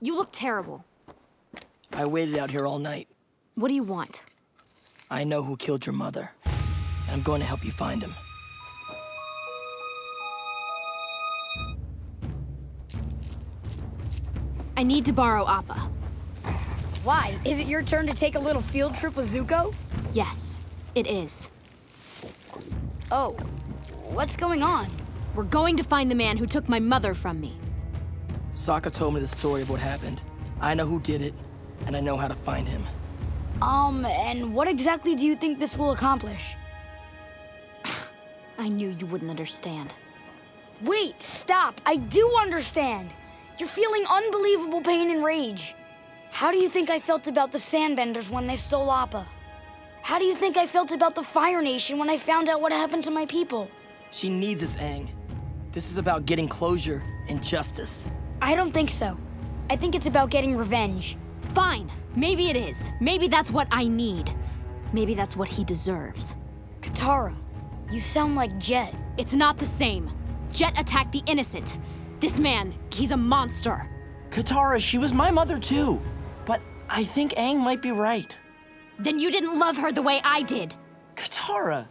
You look terrible. I waited out here all night. What do you want? I know who killed your mother, and I'm going to help you find him. I need to borrow Appa. Why? Is it your turn to take a little field trip with Zuko? Yes, it is. Oh, what's going on? We're going to find the man who took my mother from me. Sokka told me the story of what happened. I know who did it, and I know how to find him. And what exactly do you think this will accomplish? I knew you wouldn't understand. Wait, stop. I do understand. You're feeling unbelievable pain and rage. How do you think I felt about the Sandbenders when they stole Appa? How do you think I felt about the Fire Nation when I found out what happened to my people? She needs us, Aang. This is about getting closure and justice. I don't think so. I think it's about getting revenge. Fine, maybe it is. Maybe that's what I need. Maybe that's what he deserves. Katara, you sound like Jet. It's not the same. Jet attacked the innocent. This man, he's a monster. Katara, she was my mother too. But I think Aang might be right. Then you didn't love her the way I did. Katara!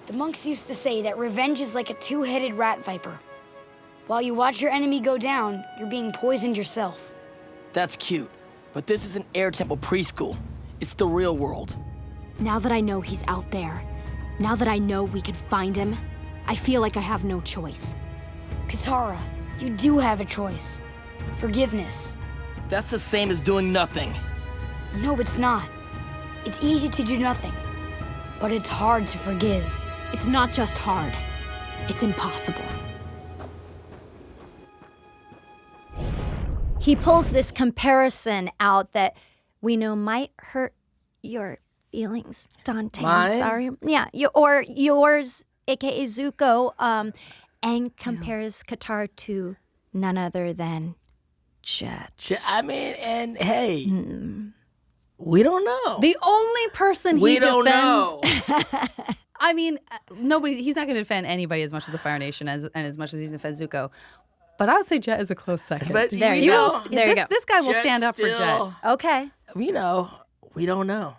The monks used to say that revenge is like a two-headed rat viper. While you watch your enemy go down, you're being poisoned yourself. That's cute, but this isn't Air Temple preschool. It's the real world. Now that I know he's out there, now that I know we could find him, I feel like I have no choice. Katara, you do have a choice. Forgiveness. That's the same as doing nothing. No, it's not. It's easy to do nothing, but it's hard to forgive. It's not just hard, it's impossible. He pulls this comparison out that we know might hurt your feelings, Dante. I'm Mine? sorry. Yeah, or yours, aka Zuko. Aang compares Katara to none other than Jet. I mean, and hey, we don't know. The only person we he don't defends. know. I mean, nobody. He's not going to defend anybody as much as the Fire Nation and as much as he defends Zuko. But I would say Jet is a close second. But There we you know. go. There you go. This guy will Jet's stand up for Jet. still- Okay, We know. We don't know.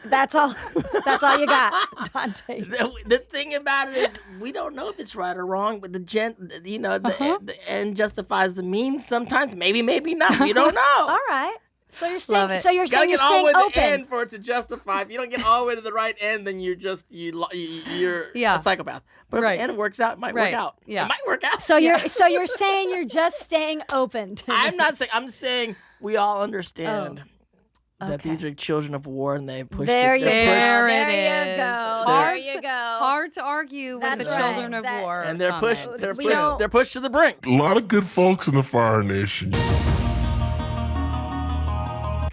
that's all. That's all you got, Dante. The thing about it is, we don't know if it's right or wrong, but the end justifies the means sometimes. Maybe not. We don't know. All right. So you're Love saying. it. So you're You gotta saying you're get all the staying way to the open. end for it to justify. If you don't get all the way to the right end, then you're Yeah. a psychopath. But if Right. the end works out, it might Right. work out. Yeah. It might work out. So you're saying you're just staying open. To I'm this. not saying. I'm saying we all understand that okay. these are children of war and they pushed There it. you they're go. There There it you is. go. Hard There you to- go. Hard to argue That's with the right. children of That- war. And they're pushed. comment. They're We pushed. don't- They're pushed to the brink. A lot of good folks in the Fire Nation.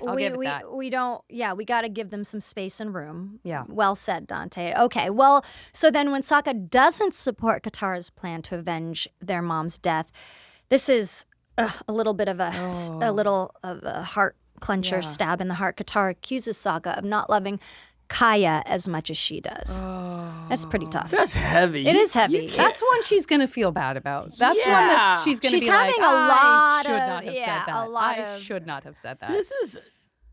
I'll give it that. We don't, we got to give them some space and room. Yeah. Well said, Dante. Okay, well, so then when Sokka doesn't support Katara's plan to avenge their mom's death, this is a little bit of a heart clencher, stab in the heart. Katara accuses Sokka of not loving Kaya as much as she does. That's pretty tough. That's heavy. It is heavy. That's one she's going to feel bad about. That's one Yeah. that she's going to She's be like, having a lot I should of- not have yeah, said that. a lot I of- should not have said that. This is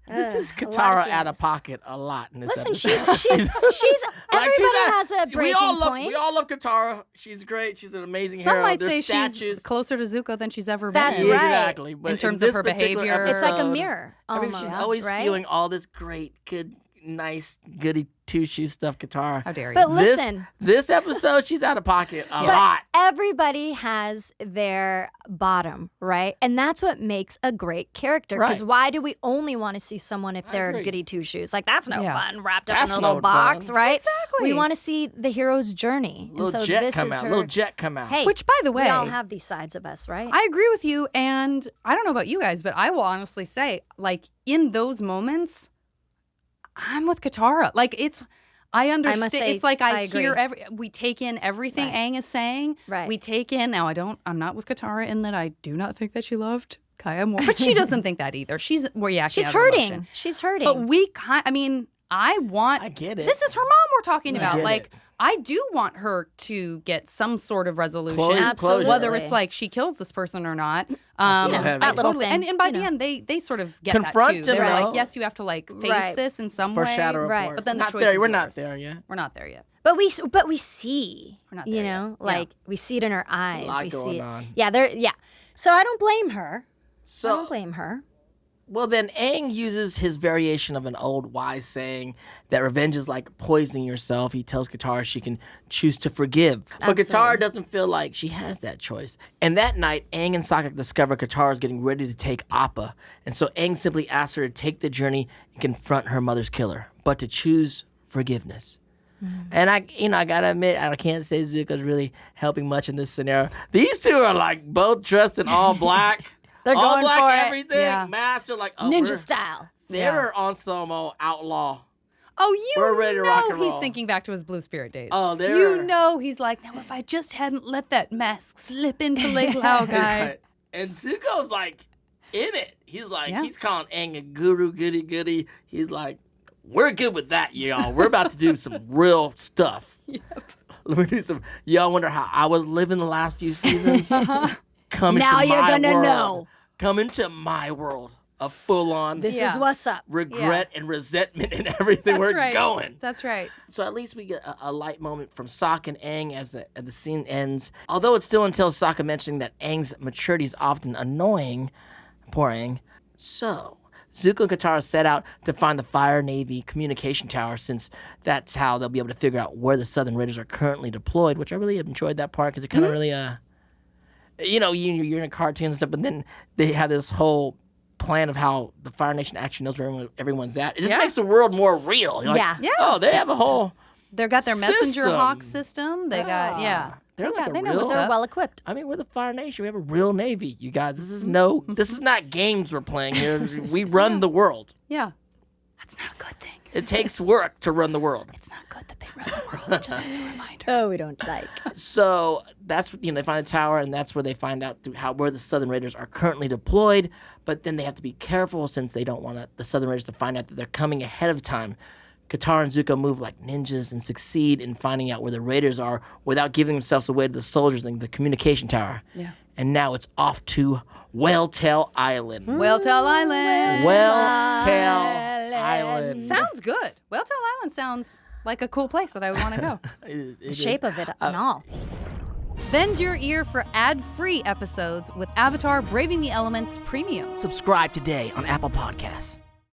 lot of Katara out feelings. of pocket a lot in this Listen, episode. she's Like, everybody at- has a breaking we all love, point. We all love Katara. She's great. She's an amazing Some hero. might There's say statues. she's closer to Zuko than she's ever That's been. right. Exactly. But In terms this of her particular behavior. It's like a episode, mirror, I mean, almost, she's always right? spewing all this great, good, nice, goody two-shoe stuff, Katara. How dare you? But listen. This episode, she's out of pocket a But lot. everybody has their bottom, right? And that's what makes a great character. Because Right. why do we only want to see someone if they're agree. goody two shoes? Like, that's no Yeah. fun, wrapped up That's in a no little box, fun. right? Exactly. We want to see the hero's journey. Little and so jet this come is out. her. Little jet come out. Hey, Which, by the we way, all have these sides of us, right? I agree with you, and I don't know about you guys, but I will honestly say, like, in those moments, I'm with Katara. Like, I understand. say It's like I I hear agree. we take in everything Right. Aang is saying. Right. We take in. Now, I'm not with Katara in that I do not think that she loved Kaya more, but she doesn't think that either. She's reacting. She's out of hurting. emotion. She's hurting. But I get it. I get it. This is her mom we're talking I about. get Like, it. I do want her to get some sort of resolution. Closure. Absolutely. Whether it's like she kills this person or not. Yeah, that little thing, And by you the know. end, they sort of get Confront that too. him, They're though. like, yes, you have to like face Right. this in some Foreshadow way. Right. report. But then the not choice there. is We're not yours. there yet. We're not there yet. But we see. We're not you there know, yet. like we see it in her eyes. lot We going see it. on. Yeah. So I don't blame her. I don't So, blame her. well, then Aang uses his variation of an old wise saying that revenge is like poisoning yourself. He tells Katara she can choose to forgive. But Katara Absolutely. doesn't feel like she has that choice. And that night, Aang and Sokka discover Katara is getting ready to take Appa. And so Aang simply asks her to take the journey and confront her mother's killer, but to choose forgiveness. And I gotta admit, I can't say Zuko's really helping much in this scenario. These two are like both dressed in all black. They're all going black for it. everything. Yeah. Master like Ninja style. They're on some old outlaw. Oh, you We're ready to rock and he's roll. thinking back to his Blue Spirit days. Oh, they're You know he's like, now if I just hadn't let that mask slip into Lake Laogai. Right. And Zuko's like in it. He's like Yeah. he's calling Aang a guru goody goody. He's like, we're good with that, y'all. We're about to do some real stuff. Yep. Let me do some. Y'all wonder how I was living the last few seasons. Come Now into you're my gonna world. know. Come into my world of full on This Yeah. is what's up. regret and resentment and everything. That's We're right. going. That's right. So at least we get a light moment from Sokka and Aang as the scene ends. Although it still entails Sokka mentioning that Aang's maturity is often annoying. Poor Aang. So Zuko and Katara set out to find the Fire Navy communication tower, since that's how they'll be able to figure out where the Southern Raiders are currently deployed, which I really enjoyed that part because it kind of really, you're in a cartoon and stuff, but then they have this whole plan of how the Fire Nation actually knows where everyone's at. It just Yeah. makes the world more real. You're like, Yeah. Yeah. Oh, they have a whole... They've got their messenger System. hawk system. They got, yeah. They're like a they know real... what's They're up. well equipped. I mean, we're the Fire Nation. We have a real Navy, you guys. This is this is not games we're playing here. We run the world. Yeah. That's not a good thing. It takes work to run the world. It's not good that they run the world, just as a reminder. Oh, we don't like. So that's they find the tower, and that's where they find out where the Southern Raiders are currently deployed. But then they have to be careful since they don't want the Southern Raiders to find out that they're coming ahead of time. Katara and Zuko move like ninjas and succeed in finding out where the Raiders are without giving themselves away to the soldiers in the communication tower. Yeah. And now it's off to Whaletail Island. Whaletail Island. Whaletail Island. Sounds good. Whaletail Island sounds like a cool place that I would want to go. The shape of it and all. Bend your ear for ad-free episodes with Avatar Braving the Elements Premium. Subscribe today on Apple Podcasts.